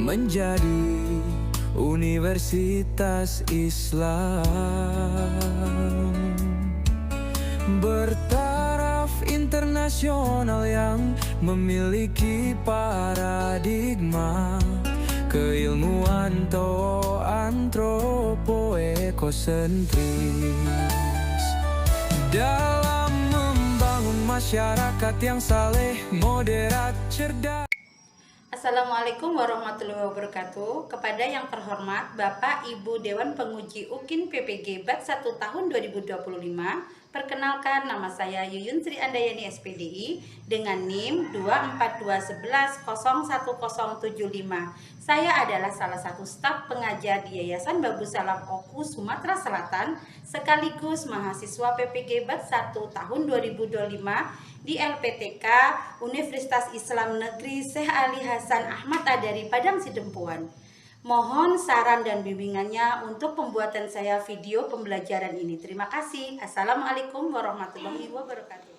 menjadi Universitas Islam bertaraf internasional yang memiliki paradigma keilmuan antropo-ekosentris dalam membangun masyarakat yang saleh, moderat, cerdas. Assalamualaikum warahmatullahi wabarakatuh. Kepada yang terhormat Bapak Ibu Dewan Penguji UKIN PPG Bat 1 tahun 2025, perkenalkan nama saya Yuyun Sri Andayani SPDI dengan NIM 24211011075. Saya adalah salah satu staf pengajar di Yayasan Babu Salam Oku Sumatera Selatan sekaligus mahasiswa PPG Bat 1 tahun 2025 di LPTK Universitas Islam Negeri Syekh Ali Hasan Ahmad Adari Padang Sidempuan. Mohon saran dan bimbingannya untuk pembuatan saya video pembelajaran ini. Terima kasih. Assalamualaikum warahmatullahi wabarakatuh.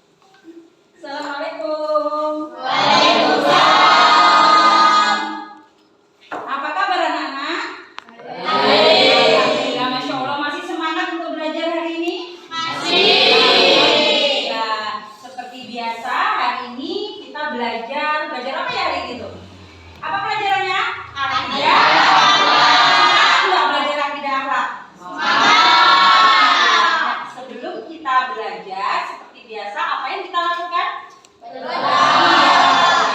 Assalamualaikum. Waalaikumsalam. Apa kabar anak-anak? Baik. Alhamdulillah, Masya Allah. Masih semangat untuk belajar hari ini? Masih. Ya, seperti biasa hari ini kita belajar apa ya hari ini tuh? Apa pelajarannya? Akidah. Enggak belajar akidah akhlak. Semangat. Sebelum kita belajar seperti biasa apa yang kita lakukan? Berdoa.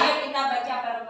Ayo kita baca bareng.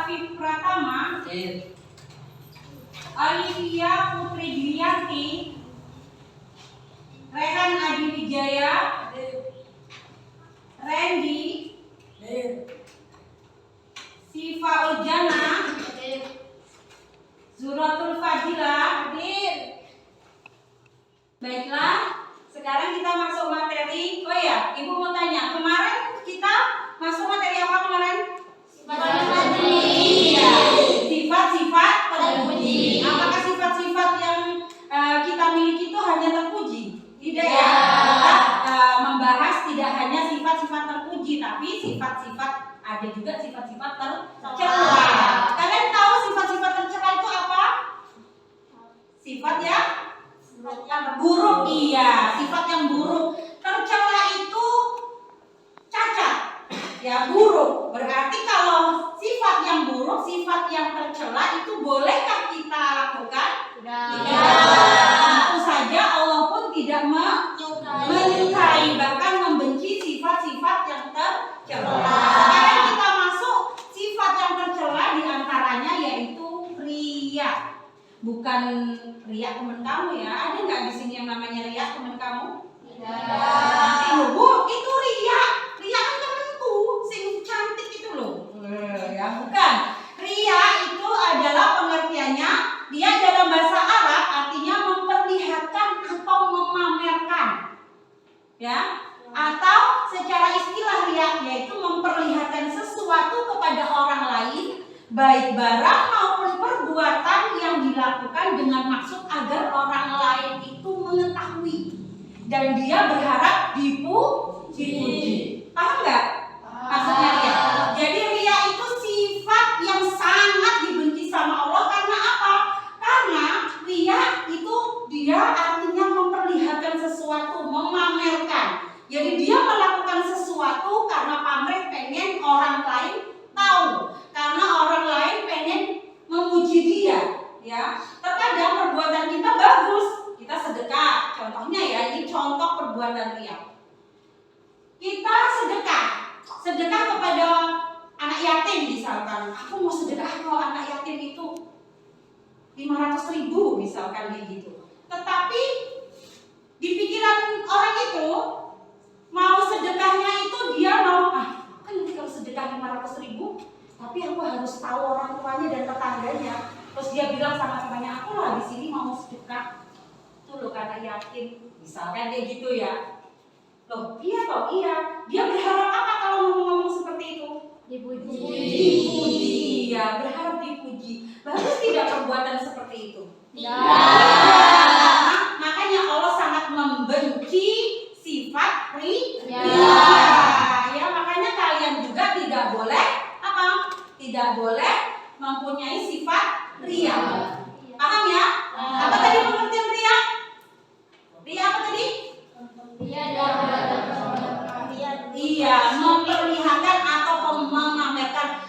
Afif Pratama, Olivia Putri Dwiyanti, Rehan Adi Wijaya, Randy, Siva Ujana, Zuratul Fadila. Baiklah, sekarang kita masuk materi. Oh ya, Ibu mau tanya, kemarin kita masuk materi apa kemarin? Iya, sifat-sifat terpuji. Apakah sifat-sifat yang kita miliki itu hanya terpuji? Tidak ya. Kita membahas tidak hanya sifat-sifat terpuji, tapi sifat-sifat, ada juga sifat-sifat tercela. Kalian tahu sifat-sifat tercela itu apa? Sifat ya? Buruk. Iya, sifat yang buruk. Tercela itu cacat, ya, buruk. Berarti kalau sifat yang buruk, sifat yang tercela itu bolehkah kita lakukan? Tidak. Tentu saja Allah pun tidak menyukai, bahkan membenci sifat-sifat yang tercela. Sekarang kita masuk sifat yang tercela, diantaranya yaitu riya. Bukan riak teman kamu ya. Ada nggak di sini yang namanya riak teman kamu? Tidak. Bu, itu riak. Riak kan temanku, sing cantik itu loh. Ya bukan. Riak itu adalah pengertiannya, dia dalam bahasa Arab artinya memperlihatkan atau memamerkan. Ya. Atau secara istilah riak yaitu memperlihatkan sesuatu kepada orang lain, baik barang maupun perbuatan yang dilakukan dengan maksud agar orang lain itu mengetahui dan dia berharap dipuji. Paham nggak maksudnya riya? Jadi riya itu sifat yang sangat dibenci sama Allah. Karena apa? Karena riya itu dia artinya memperlihatkan sesuatu, memamerkan. Jadi dia melakukan sesuatu karena pamer, pengen orang lain tahu, karena orang lain pengen memuji dia, ya. Terkadang perbuatan kita bagus, kita sedekah, contohnya ya, ini contoh perbuatan riya. Kita sedekah kepada anak yatim misalkan. Aku mau sedekah kalau anak yatim itu 500.000 misalkan kayak gitu. Tetapi di pikiran orang itu mau sedekahnya itu dia mau kan kalau sedekah 500.000, tapi aku harus tahu orang tuanya dan tetangganya. Terus dia bilang sama temannya, aku lah di sini mau sedekah tuh loh karena yatim, misalkan kayak gitu ya. Loh iya toh iya. Dia berharap apa kalau ngomong-ngomong seperti itu? Dipuji. Ya, berharap dipuji. Bagus tidak perbuatan seperti itu? Tidak. Makanya Allah sangat membenci sifat riya. Ya, makanya kalian juga tidak boleh apa? Tidak boleh mempunyai sifat riya. Paham ya? Apa tadi pengertian riya? Riya apa tadi? Iya, memperlihatkan atau memamerkan.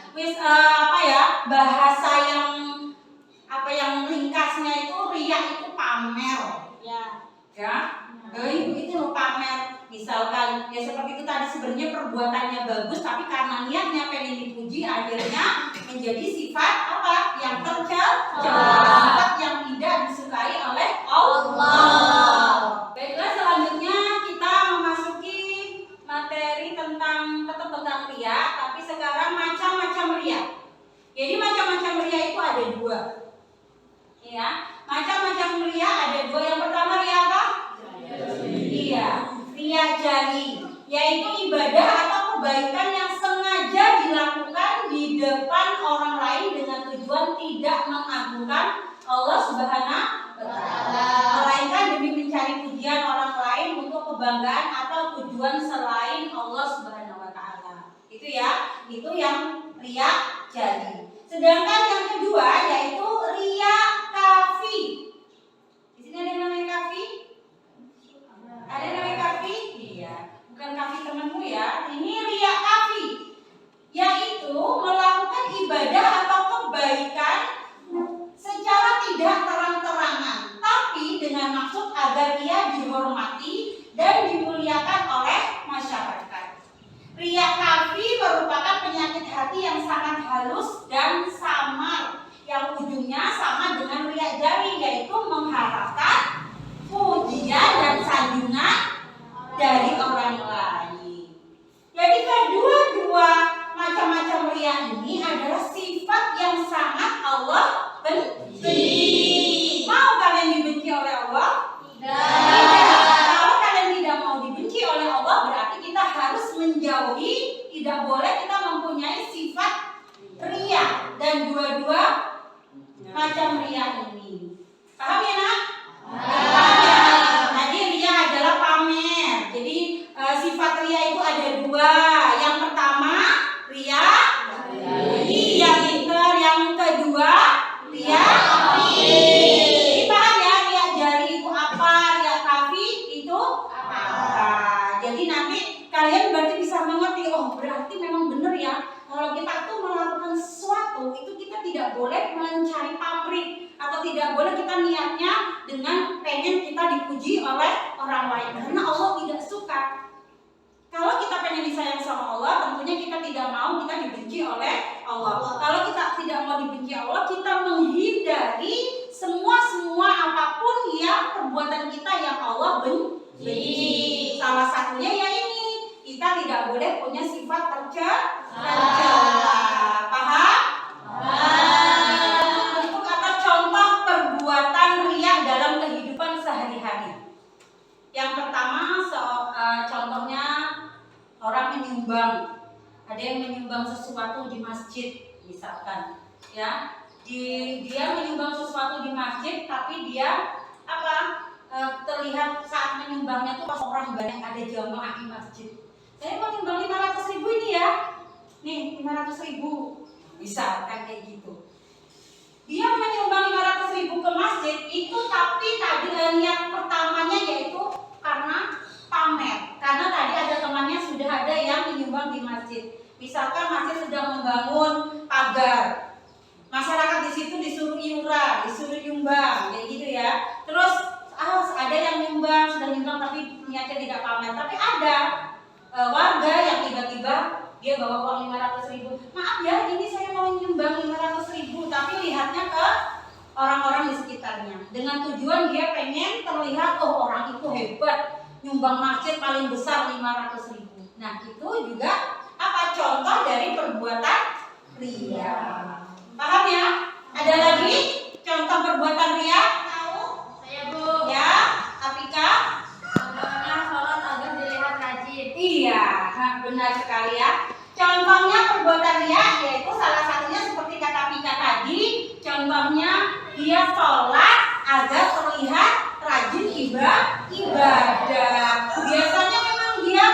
Bahasa yang ringkasnya itu riya itu pamer. Ya. Itu loh pamer. Misalkan ya seperti itu tadi, sebenarnya perbuatannya bagus tapi karena niatnya pengen dipuji akhirnya menjadi sifat apa? Yang tercela, sifat yang tidak disukai oleh Allah. Baiklah, selanjutnya kita memasuki materi tetap tentang riya, tapi sekarang macam-macam riya. Jadi macam-macam riya itu ada dua. Ya, macam-macam riya ada dua. Yang pertama riya apa? Iya, riya jari, yaitu ibadah atau kebaikan yang sengaja dilakukan di depan orang lain dengan tujuan tidak mengagungkan Allah Subhanahu wa Ta'ala, melainkan demi mencari pujian orang lain untuk kebanggaan atau tujuan selain Allah Subhanahu wa Ta'ala. Itu ya, itu yang riya jari. Sedangkan yang kedua yaitu riya kafi. Di sini ada yang namanya kafi? Ada yang namanya kafi? Iya, bukan kafi temanmu ya. Ini riya kafi, yaitu melakukan ibadah atau kebaikan secara tidak terang-terangan, tapi dengan maksud agar ia dihormati dan dimuliakan oleh masyarakat. Riya kafi merupakan penyakit hati yang sangat halus dan dan dua-dua macam ria ini. Paham ya nak? Paham ya? Tadi ria adalah pamer. Jadi sifat ria itu ada dua. Yang pertama ria yang pintar, yang kedua ria ini. Paham ya? Ria jari itu apa? Ria kaki itu apa? Jadi nanti kalian berarti bisa mengerti, oh berarti memang benar ya. Kalau kita tuh melakukan sesuatu itu kita tidak boleh mencari pamrih atau tidak boleh kita niatnya dengan pengen kita dipuji oleh orang lain, karena Allah tidak suka. Kalau kita pengen disayang sama Allah, tentunya kita tidak mau kita dibenci oleh Allah. Kalau kita tidak mau dibenci Allah, kita menghindari semua apapun yang perbuatan kita yang Allah benci. Salah satunya ya ini, kita tidak boleh punya sifat tercela. Paham? Bentuk atau contoh perbuatan riya dalam kehidupan sehari-hari. Yang pertama, contohnya orang menyumbang. Ada yang menyumbang sesuatu di masjid, misalkan, ya. Dia menyumbang sesuatu di masjid, tapi dia terlihat saat menyumbangnya tuh pas orang banyak ada jamaah di masjid. Saya mau nyumbang 500.000 ini ya. Nih 500.000, misalkan kayak gitu. Dia menyumbang 500.000 ke masjid itu, tapi tadi niat pertamanya yaitu karena pamer. Karena tadi ada temannya sudah ada yang menyumbang di masjid. Misalkan masjid sedang membangun pagar, masyarakat di situ disuruh iuran, disuruh nyumbang, kayak gitu ya. Terus ada yang nyumbang, sudah nyumbang tapi niatnya tidak pamer. Tapi ada warga yang tiba-tiba dia bawa uang 500.000. Maaf ya, ini saya mau nyumbang 500.000, tapi lihatnya ke orang-orang di sekitarnya dengan tujuan dia pengen terlihat, oh orang itu hebat, nyumbang masjid paling besar 500.000. Nah itu juga contoh dari perbuatan riya. Paham ya? Ada lagi contoh perbuatan riya? Tahu? Saya Bu. Ya, Apika? Contohnya sholat agar dilihat rajin. Iya, benar sekali ya. Contohnya perbuatan riya yaitu salah satunya seperti kata Pika tadi. Contohnya dia sholat agar terlihat rajin ibadah. Biasanya memang dia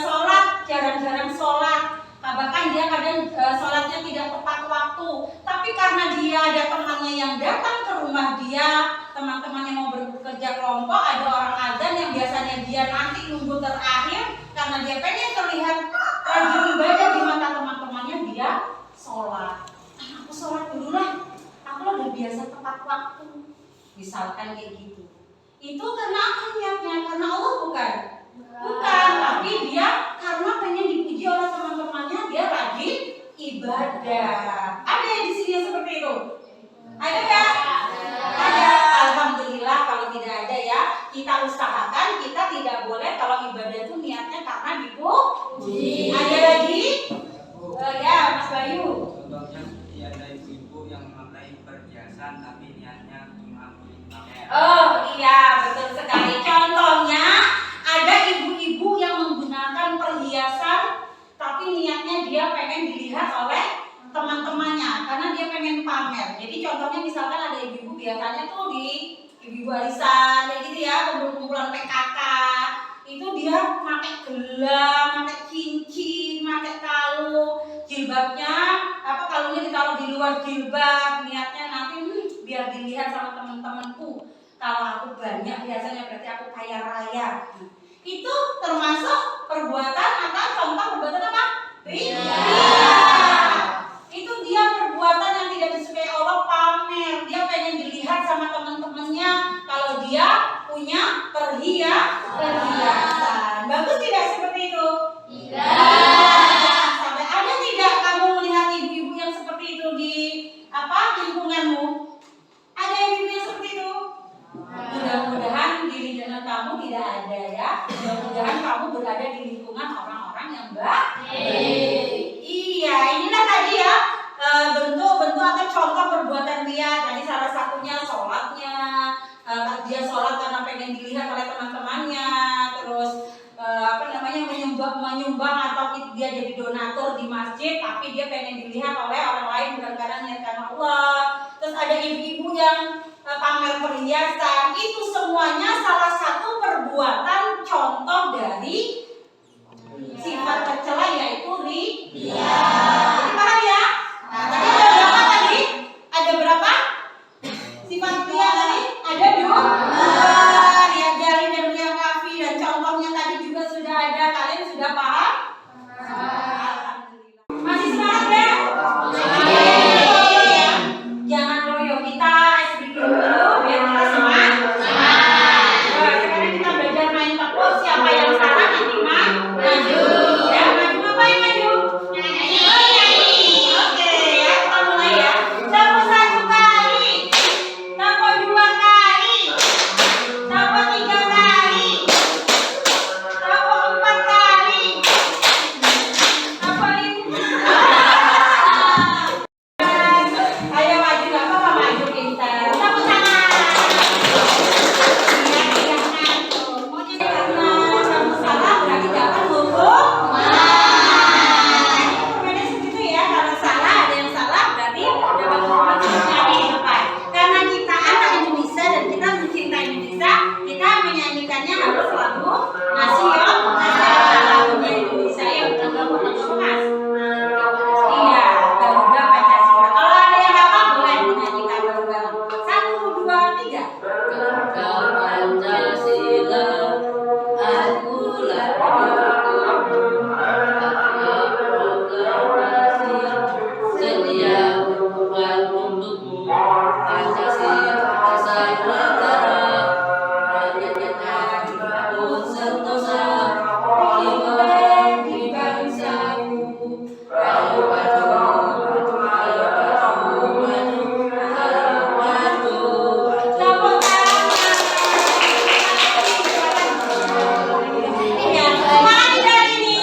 sholat jarang-jarang sholat. Bahkan dia kadang sholatnya tidak tepat waktu. Tapi karena dia ada temannya yang datang ke rumah dia, teman-temannya mau bekerja kelompok, ada orang azan yang biasanya dia nanti nunggu terakhir karena dia pengen terlihat rajin ibadah di mata teman-temannya, dia sholat. Aku sholat dulu lah, aku udah biasa tepat waktu. Misalkan kayak gitu. Itu karena apa niatnya? Karena Allah bukan? Bukan, tapi dia karena pengen dipuji oleh teman-temannya, dia rajin ibadah. Ada yang di sini seperti itu? Ada nggak? Ada. Alhamdulillah kalau tidak ada ya. Kita usahakan kita tidak boleh kalau ibadah itu niatnya karena dipuji. Ada lagi? Ya Mas Bayu. Contohnya ada ibu-ibu yang memakai perhiasan tapi niatnya cuma pamer. Oh iya, betul sekali. Contohnya ada ibu-ibu yang menggunakan perhiasan tapi niatnya dia pengen dilihat oleh teman-temannya karena dia pengen pamer. Jadi contohnya misalkan ada ibu-ibu biasanya tuh di ibu-ibu arisan kayak gitu ya, kumpulan PKK. Itu dia pakai gelang, pakai cincin, pakai kalung, jilbabnya kalungnya ditaruh di luar jilbab, niatnya nanti biar dilihat sama teman-temanku. Kalau aku banyak biasanya berarti aku kaya raya. Itu termasuk perbuatan atau contoh perbuatan apa? Riya. Itu dia perbuatan yang tidak disukai Allah, pamer. Dia pengen dilihat sama teman-temannya kalau dia punya perhiasan. Bagus tidak seperti itu? Tidak. Sampai ada tidak kamu melihat ibu-ibu yang seperti itu di lingkunganmu? Ada ibu yang seperti itu? Mudah-mudahan di lingkungan kamu tidak ada ya. Mudah-mudahan kamu berada di lingkungan orang-orang yang baik. Iya. tapi dia pengen dilihat oleh orang lain bukan karena niat karena Allah. Terus ada ibu-ibu yang pamer perhiasan, itu semuanya salah satu perbuatan contoh dari sifat tercela, yaitu riya. Jadi paham ya? Nah, tadi ada berapa tadi? Ada berapa? Sifat riya tadi? Ada 2. Riya jari dan riya kafi, dan contohnya tadi juga sudah ada. Kalian sudah paham? Alhamdulillah. Masih semangat ya? Jangan loyo, kita SBQ dulu biar kita semangat. Nah, sekarang kita belajar main tepuk. Siapa yang salah nanti maju. Ya, maju ngapain maju? Nyanyi. Oke ya, kita mulai ya. Tepuk 1 kali, tepuk 2 kali, tepuk 3 kali, tepuk 4 kali, tepuk 5. Ayo maju, gak apa-apa, maju pintar. Tepuk tangan. Iya, ngantuk. Mau jadi karena kamu salah berarti dapat hukum. Permainnya segitu ya, kalau salah ada yang salah berarti dapat hukuman seperti di depan. Karena kita anak Indonesia dan kita mencintai Indonesia, kita menyanyikannya harus lagu nasional, lagunya Indonesia ya, bukan lagu Mas. Iya, Garuda Pancasila. Kalau ada yang hafal boleh menyanyikan bareng-bareng. 1, 2, 3. Pancasila, aku lahir proklamasi, setia berjuang untukmu. Pancasila sang negara, rakyatnya pun sentosa, di bangsaku. Ayo maju, ayo maju, ayo maju. Tepuk tangan. Iya, semangat tidak ini?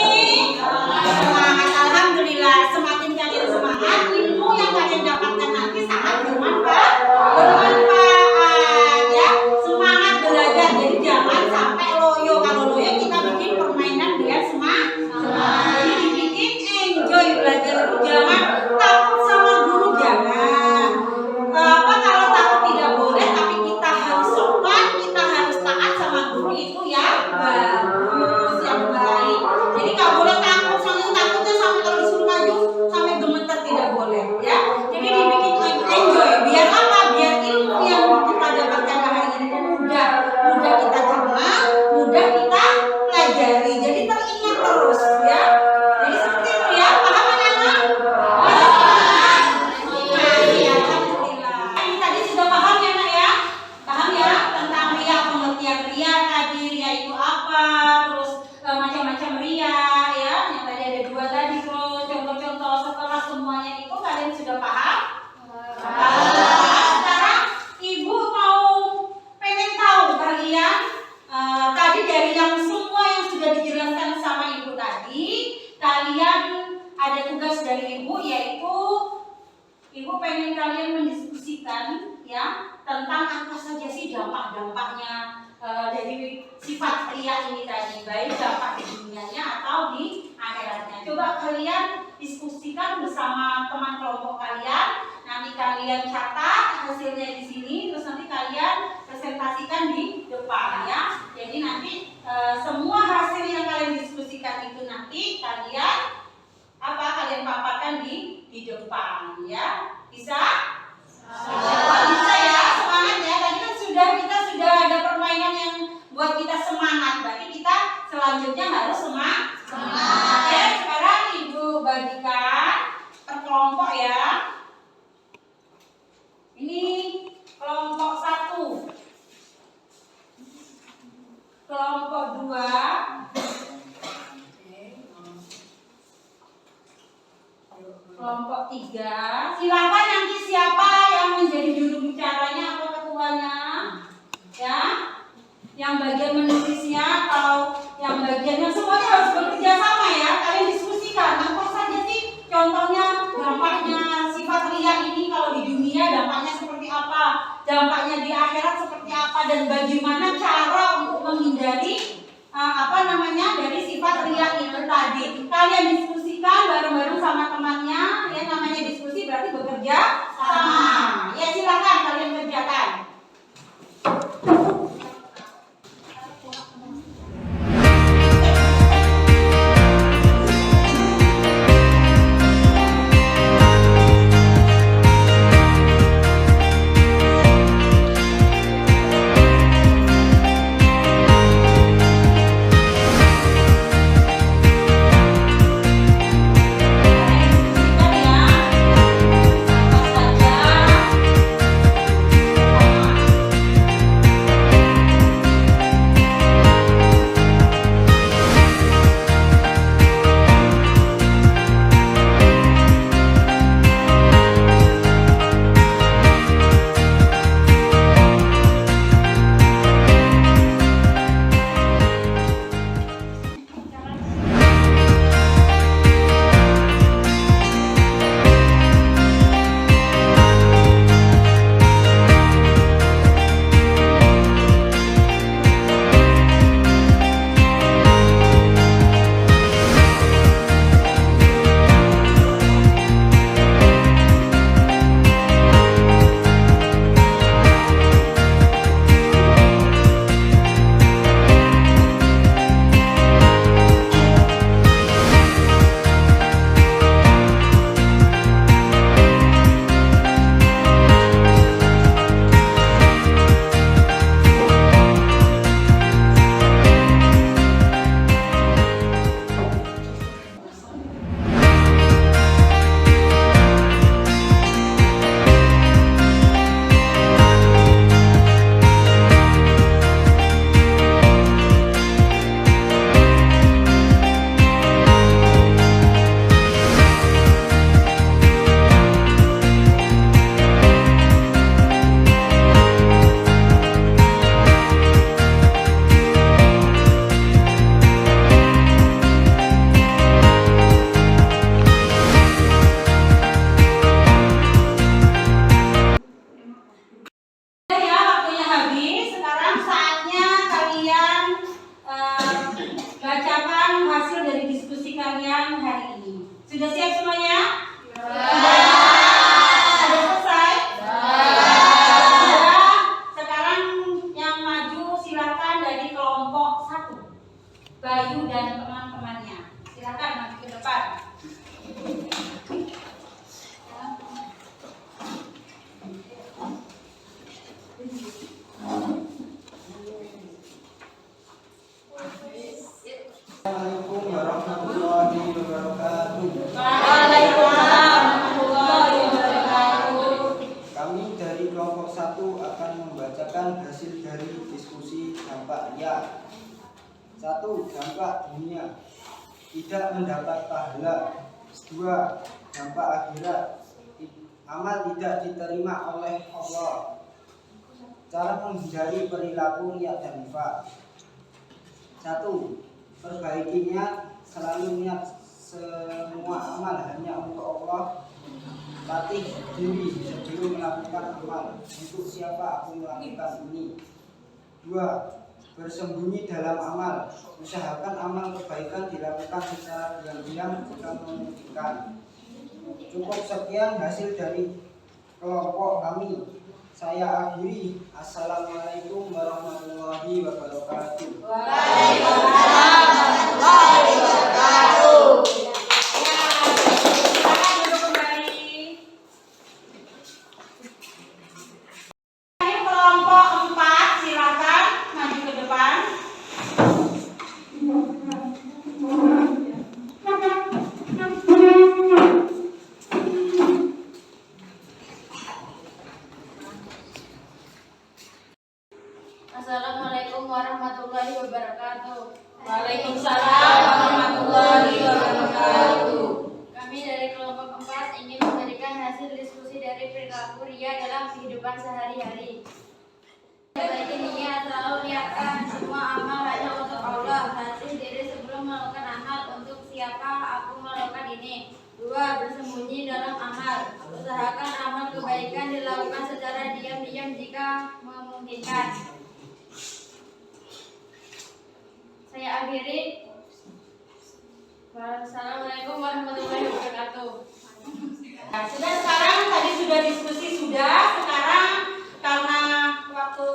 Semangat, alhamdulillah. Semakin kalian semangat, ilmu yang kalian dapatkan nanti sangat bermanfaat. Ya. Semangat belajar. Jadi jangan sampai loyo. Kalau loyo kita bikin permainan biar semangat. Jadi dibikin enjoy belajar itu. Jangan takut sama guru, jangan. Kalau takut tidak boleh, tapi kita harus sopan, kita harus taat sama guru, itu yang bagus, yang baik. Jadi nggak boleh takut, sampai takutnya sampai kalau disuruh maju sampai gemeter, tidak boleh ya. Jadi dibikin enjoy, biar apa? Biar ilmu yang kita dapatkan hari ini itu mudah kita cerna, mudah kita pelajari. Jadi teringat terus ya. Jadi seperti itu ya. Paham anak-anak? Iya, alhamdulillah. Ini tadi sudah paham ya nak ya? Paham ya tentang ria, pengertian ria tadi, ria itu apa, terus macam-macam ria ya. Yang tadi ada 2 tadi, terus contoh-contoh. Setelah semuanya itu kalian sudah paham? Sekarang ibu mau pengen tahu kalian tadi dari yang semua yang sudah dijelaskan sama ibu tadi, kalian ada tugas dari ibu, yaitu ibu pengen kalian mendiskusikan ya tentang apa saja sih dampak-dampaknya dari sifat ria ini tadi, baik dampak di dunianya atau di akhiratnya. Coba kalian diskusikan bersama teman kelompok kalian. Nanti kalian catat hasilnya di sini, terus nanti kalian presentasikan di depan ya. Jadi nanti semua hasil yang kalian diskusikan itu nanti kalian kalian paparkan di depan ya. Bisa? Bisa ya, semangat ya. Tadi kan kita sudah ada permainan yang buat kita semangat. Berarti kita selanjutnya harus semangat. Oke, sekarang ibu bagikan per kelompok ya. Ini kelompok 1, kelompok 2, kelompok 3. Silakan nanti siapa yang menjadi juru bicaranya atau ketuanya ya, yang bagian menulisnya atau yang bagian, yang semuanya harus bekerja sama ya. Kalian diskusikan apa saja sih contohnya, dampaknya sifat ria ini kalau di dunia dampaknya seperti apa, dampaknya di akhirat seperti apa, dan bagaimana cara untuk menghindari dari sifat ria itu tadi. Kalian diskusi mendiskusikan bareng-bareng sama temannya. Ya, namanya diskusi berarti bekerja sama. Ya, silakan kalian kerjakan. Sudah siap semuanya? Sudah selesai? Sudah. Sekarang yang maju silakan dari kelompok 1. Bayu dan teman-temannya. Silakan maju ke depan. Assalamualaikum warahmatullahi wabarakatuh. Waalaikumsalam warahmatullahi wabarakatuh. Kami dari kelompok 1 akan membacakan hasil dari diskusi dampak ya. 1. Dampak dunia, tidak mendapat pahala. 2. Dampak akhirat, amal tidak diterima oleh Allah. Cara menghindari perilaku riya dan nifaq. 1. Perbaiki niat, selalu niat semua amal hanya untuk Allah. Latih diri sebelum melakukan amal. Untuk siapa aku melakukan ini? 2. Bersembunyi dalam amal. Usahakan amal kebaikan dilakukan secara diam-diam jika memungkinkan. Cukup sekian hasil dari kelompok kami. Saya akhiri. Assalamualaikum warahmatullahi wabarakatuh. Waalaikumsalam warahmatullahi wabarakatuh. Silakan duduk kembali. Ini kelompok 4, silakan maju ke depan. Assalamualaikum warahmatullahi wabarakatuh. Waalaikumsalam warahmatullahi wabarakatuh. Kami dari kelompok 4 ingin memberikan hasil diskusi dari perilaku ria dalam kehidupan sehari-hari. Perbaiki niat, selalu niatkan semua amal hanya untuk Allah. Latih diri sebelum melakukan amal. Untuk siapa aku melakukan ini? 2. Bersembunyi dalam amal. Usahakan amal kebaikan dilakukan secara diam-diam jika memungkinkan. Saya akhiri. Assalamualaikum warahmatullahi wabarakatuh. Nah, sudah sekarang tadi sudah diskusi sudah. Sekarang karena waktu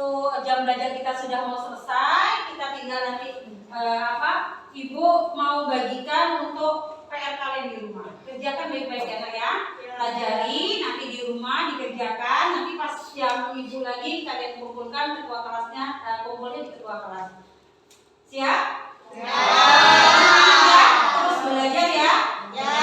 jam belajar kita sudah mau selesai, kita tinggal nanti Ibu mau bagikan untuk PR kalian di rumah. Kerjakan baik-baik ya, Nak ya. Pelajari, nanti di rumah dikerjakan. Nanti pas jam Ibu lagi kalian kumpulkan ketua kelasnya, kumpulnya di ketua kelas. Siap? Ya. Terus belajar ya. Ya.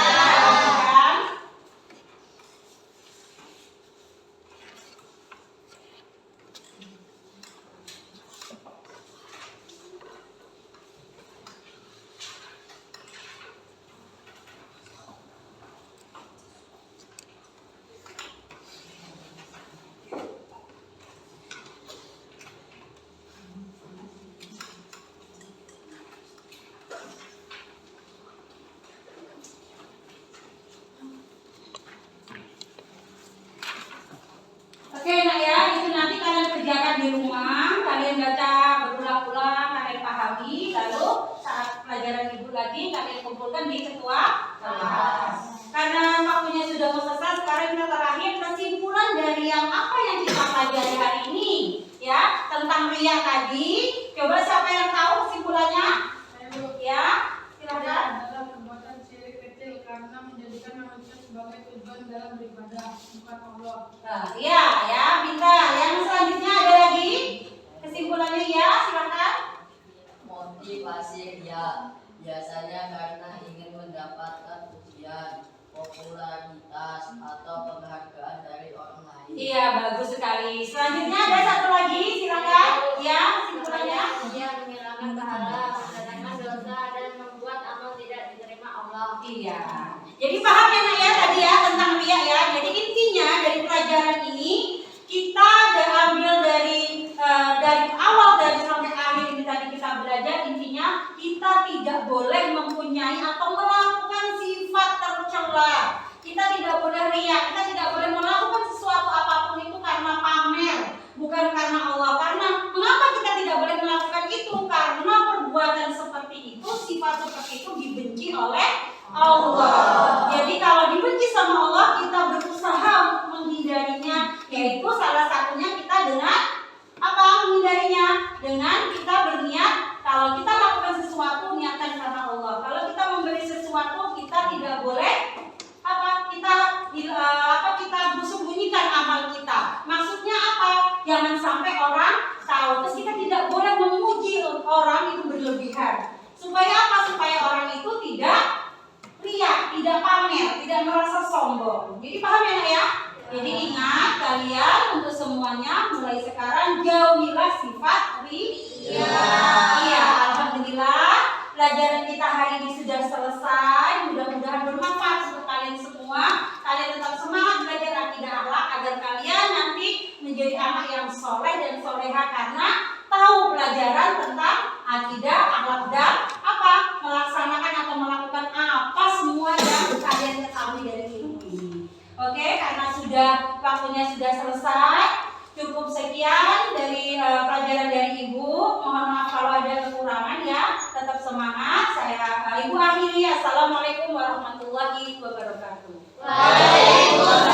Oke, Nak ya, itu nanti kalian kerjakan di rumah, kalian baca berulang-ulang, kalian pahami, lalu saat pelajaran Ibu lagi kalian kumpulkan di ketua kelas. Karena waktunya sudah mau selesai, sekarang kita terakhir kesimpulan dari yang apa yang kita pelajari hari ini, ya, tentang riya tadi. Coba siapa yang tahu kesimpulannya? Ya, silakan. Adalah perbuatan syirik kecil karena menjadikan manusia sebagai tujuan dalam beribadah, bukan Allah. Nah, iya, ya, pintar. Yang selanjutnya ada lagi kesimpulannya, ya, silakan. Motivasi ria biasanya karena ingin mendapatkan pujian, popularitas, atau penghargaan dari orang lain. Iya, bagus sekali. Selanjutnya ada satu lagi, silakan. Ya, kesimpulannya. Dia menghilangkan pahala, mendatangkan dosa, dan membuat amal tidak diterima Allah. Iya. Jadi paham ya, Nak ya, tadi ya tentang riya ya. Jadi intinya dari pelajaran ini kita ambil dari awal dari sampai akhir ini tadi kita belajar, intinya kita tidak boleh mempunyai atau melakukan sifat tercela. Kita tidak boleh riya, kita tidak boleh melakukan sesuatu apapun itu karena pamer, bukan karena Allah. Karena mengapa kita tidak boleh melakukan itu? Karena perbuatan seperti itu, sifat seperti itu dibenci oleh Allah. Jadi kalau dibenci sama Allah, kita berusaha untuk menghindarinya, yaitu salah satunya kita dengan apa menghindarinya? Dengan kita berniat kalau kita lakukan sesuatu niatkan karena Allah. Kalau kita memberi sesuatu, kita tidak boleh kita sembunyikan amal kita. Maksudnya apa? Jangan sampai orang tahu. Terus kita tidak boleh memuji orang itu berlebihan. Supaya apa? Supaya orang itu tidak riya, tidak pamer, tidak merasa sombong. Jadi paham ya, Nak ya? Jadi ingat kalian untuk semuanya mulai sekarang jauhilah sifat riya. Iya, alhamdulillah pelajaran kita hari ini sudah selesai. Mudah-mudahan bermanfaat untuk kalian semua. Kalian tetap semangat belajar akidah akhlak agar kalian nanti menjadi anak yang soleh dan soleha karena tahu pelajaran tentang akidah akhlak dan apa melaksanakan atau melakukan apa semua yang kalian ketahui dari ilmu ini. Oke, karena waktunya sudah selesai, cukup sekian dari pelajaran dari Ibu. Mohon maaf kalau ada kekurangan ya. Tetap semangat. Ibu akhiri. Assalamualaikum warahmatullahi wabarakatuh. Waalaikumsalam.